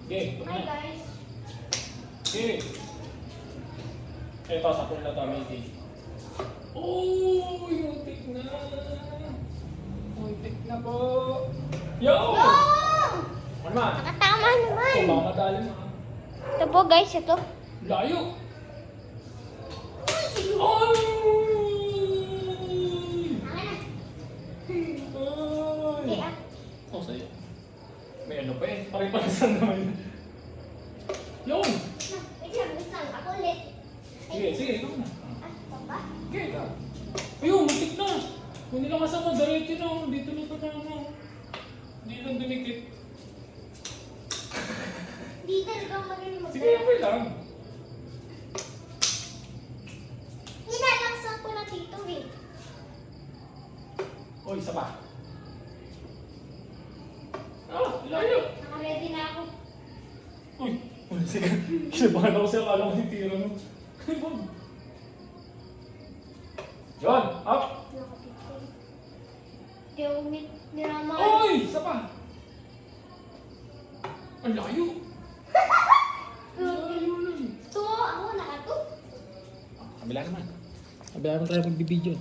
Okay, Hi guys. okay. Ito, sa pool na to, amazing. Oh, muntik na. Muntik na po. Yo! Ano man? Nakatama naman. Oh, baka madali mo. Ito po guys, ito. Layo! Ay! Ay! Oh, sa'yo. May ano pa eh. Pare-paresan naman. Yun! Ako ulit. Sige, sige, ikaw na. Ito ba? Sige, ikaw. Ayun, muntik na. Kung hindi lang kasama, diretso na. Dito na ito na ano. Hindi lang dumikit. Di talaga magaling mag- Sige, okay lang. Nilalaksan ko na dito eh. O, isa pa. Ah, layo. Naka-ready na ako. Uy, sige. Kinabahan ako sa'yo. Alam ko titira mo. Yun, up. Di ako niraman. Uy, isa pa. Ang layo. Layo lang. Ito, ako nakato. Kabila naman. Kabila naman tayo magbibideo.